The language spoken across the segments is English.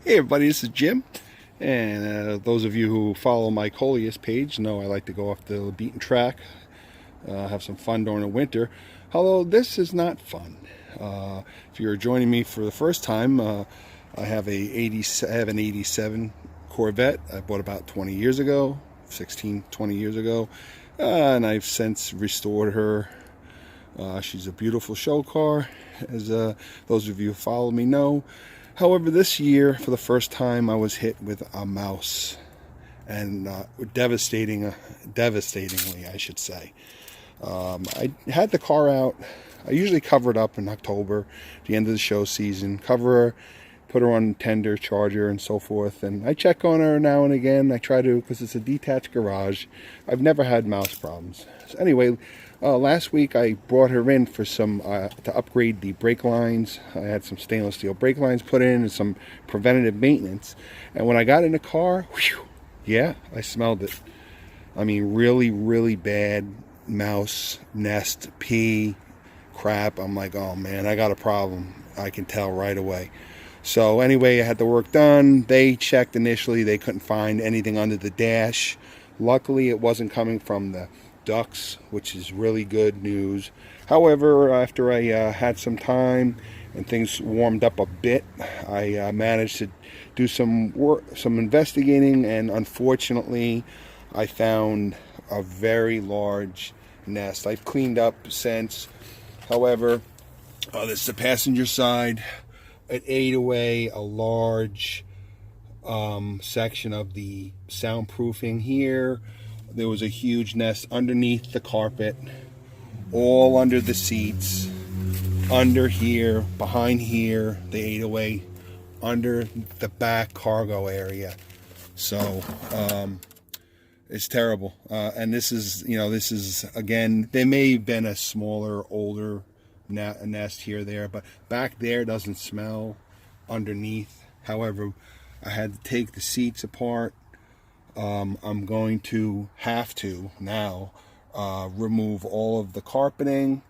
Hey everybody, this is Jim, and those of you who follow my Coleus page know I like to go off the beaten track, have some fun during the winter, although this is not fun. If you're joining me for the first time, I have an 87 Corvette I bought about 20 years ago, 20 years ago, and I've since restored her. She's a beautiful show car, as those of you who follow me know. However, this year, for the first time, I was hit with a mouse, and devastatingly, I should say. I had the car out. I usually cover it up in October, the end of the show season. Cover her, put her on tender, charger, and so forth. And I check on her now and again. I try to, because it's a detached garage. I've never had mouse problems. So anyway, last week I brought her in for some to upgrade the brake lines. I had some stainless steel brake lines put in and some preventative maintenance. And when I got in the car, whew, yeah, I smelled it. I mean, really, really bad mouse nest pee crap. I'm like, oh man, I got a problem. I can tell right away. So anyway, I had the work done. They checked initially. They couldn't find anything under the dash. Luckily, it wasn't coming from the ducts, which is really good news. However, after I had some time and things warmed up a bit, I managed to do some work, some investigating, and unfortunately, I found a very large nest. I've cleaned up since. However, this is the passenger side. It ate away a large section of the soundproofing here. There was a huge nest underneath the carpet, all under the seats, under here, behind here. They ate away under the back cargo area. So it's terrible. And this is, this is, again, there may have been a smaller, older nest here or there, but back there doesn't smell underneath. However, I had to take the seats apart. I'm going to have to now remove all of the carpeting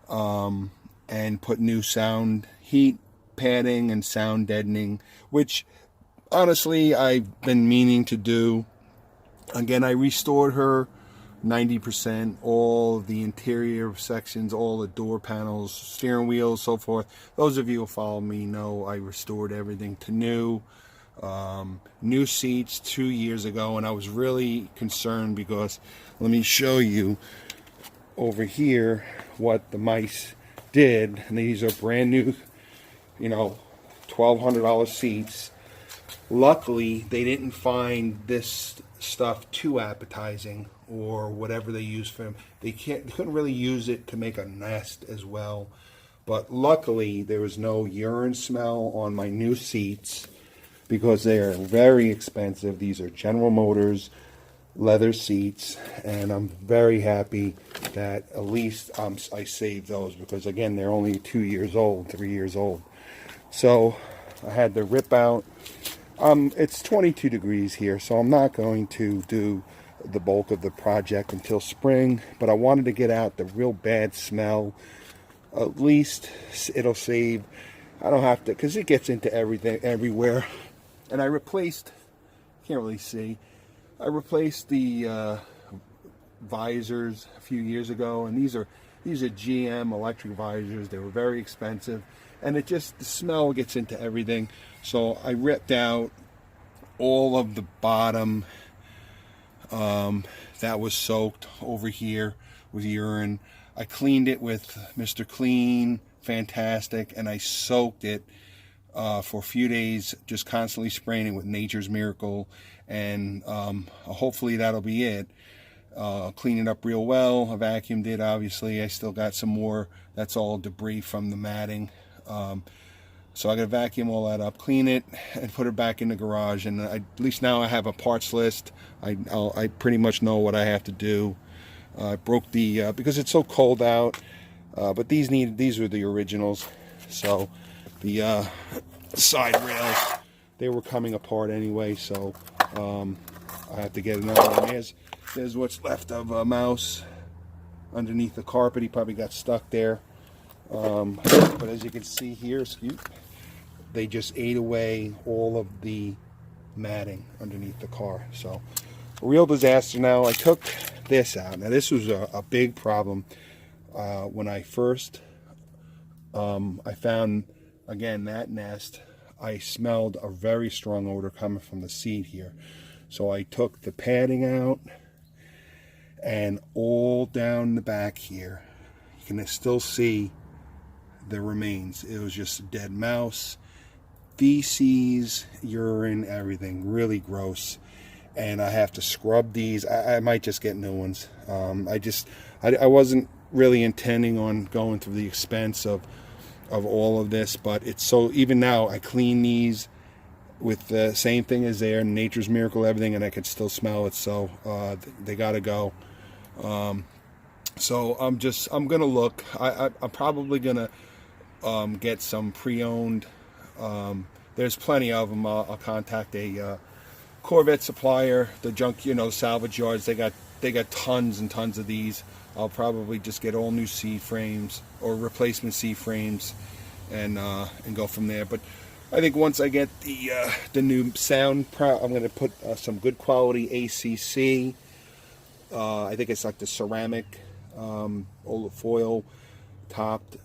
and put new sound heat padding and sound deadening, which honestly I've been meaning to do. Again, I restored her 90%, all the interior sections, all the door panels, steering wheels, so forth. Those of you who follow me know I restored everything to new. New seats 2 years ago, and I was really concerned because let me show you over here what the mice did. And these are brand new, $1,200 seats. Luckily, they didn't find this stuff too appetizing, or whatever they use for them. They couldn't really use it to make a nest as well. But luckily, there was no urine smell on my new seats, because they are very expensive. These are General Motors leather seats, and I'm very happy that at least I saved those, because again, they're only 2 years old, 3 years old. So I had to rip out. It's 22 degrees here, so I'm not going to do the bulk of the project until spring, but I wanted to get out the real bad smell. At least it'll save. I don't have to, because it gets into everything, everywhere. And I replaced, can't really see, I replaced the visors a few years ago, and these are GM electric visors. They were very expensive, and the smell gets into everything. So I ripped out all of the bottom that was soaked over here with urine. I cleaned it with Mr. Clean, fantastic, and I soaked it for a few days, just constantly spraying it with Nature's Miracle, and hopefully that'll be it. Clean it up real well. I vacuumed it, obviously. I still got some more. That's all debris from the matting. So I got to vacuum all that up, clean it, and put it back in the garage. And at least now I have a parts list. I pretty much know what I have to do. I broke the because it's so cold out. But these were the originals. So the side rails, they were coming apart anyway. So I have to get another one. There's what's left of a mouse underneath the carpet. He probably got stuck there. But as you can see here, they just ate away all of the matting underneath the car. So a real disaster. Now I took this out. Now this was a big problem when I first I found, again, that nest. I smelled a very strong odor coming from the seat here. So I took the padding out, and all down the back here you can still see the remains. It was just a dead mouse, feces, urine, everything. Really gross. And I have to scrub these. I might just get new ones. I wasn't really intending on going through the expense of all of this, but it's so, even now I clean these with the same thing as there, Nature's Miracle, everything, and I can still smell it. So they gotta go. So I'm gonna look. I'm probably gonna get some pre-owned. There's plenty of them. I'll contact a Corvette supplier, the junk, salvage yards. They got tons and tons of these. I'll probably just get all new C frames or replacement C frames, and go from there. But I think once I get the new sound, I'm going to put some good quality ACC. I think it's like the ceramic, foil topped,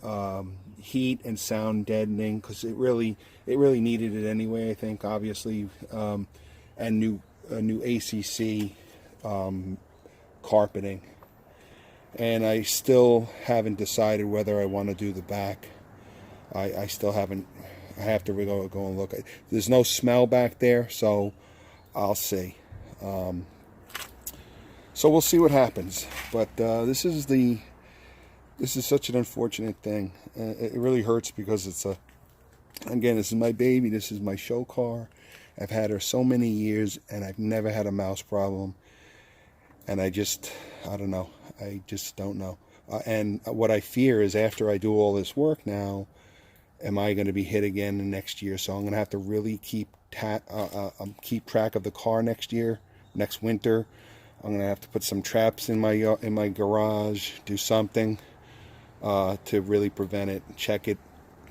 heat and sound deadening, because it really needed it anyway. I think, obviously, and new ACC carpeting. And I still haven't decided whether I want to do the back. I still haven't. I have to go and look. There's no smell back there, so I'll see. So we'll see what happens. But this is such an unfortunate thing. It really hurts, because it's again, this is my baby. This is my show car. I've had her so many years, and I've never had a mouse problem. And I don't know. I just don't know. And what I fear is, after I do all this work now, am I going to be hit again the next year? So I'm going to have to really keep track of the car next winter. I'm going to have to put some traps in my garage, do something to really prevent it. Check it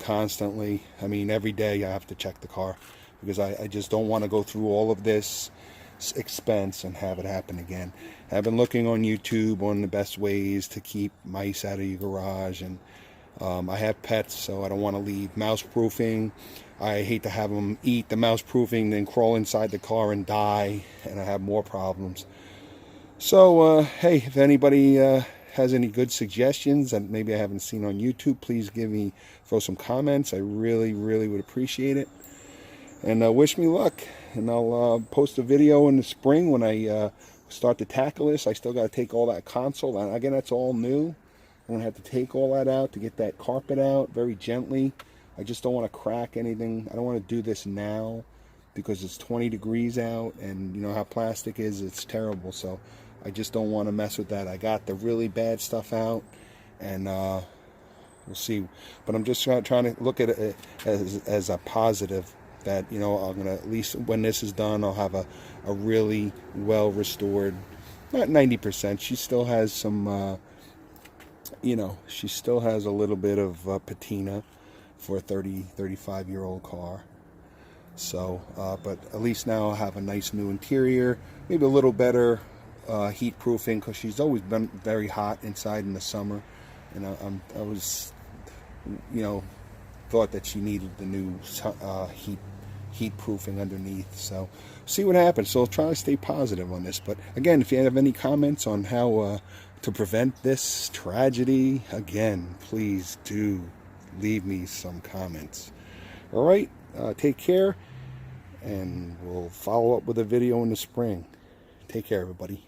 constantly. I mean, every day I have to check the car, because I just don't want to go through all of this expense and have it happen again. I've been looking on YouTube on the best ways to keep mice out of your garage, and I have pets, so I don't want to leave. Mouse proofing, I hate to have them eat the mouse proofing, then crawl inside the car and die, and I have more problems. So hey, if anybody has any good suggestions that maybe I haven't seen on YouTube, please throw some comments. I really would appreciate it. And wish me luck. And I'll post a video in the spring when I start to tackle this. I still got to take all that console. And again, that's all new. I'm going to have to take all that out to get that carpet out very gently. I just don't want to crack anything. I don't want to do this now, because it's 20 degrees out, and you know how plastic is. It's terrible. So I just don't want to mess with that. I got the really bad stuff out, and we'll see. But I'm just trying to look at it as a positive, that, I'm going to, at least when this is done, I'll have a really well restored, not 90%. She still has some, she still has a little bit of patina for a 35-year-old car. So, but at least now I'll have a nice new interior, maybe a little better heat proofing, because she's always been very hot inside in the summer, and I was, thought that she needed the new heat proofing underneath. So see what happens. So I'll try to stay positive on this. But again, if you have any comments on how to prevent this tragedy, again, please do leave me some comments. All right, take care, and we'll follow up with a video in the spring. Take care, everybody.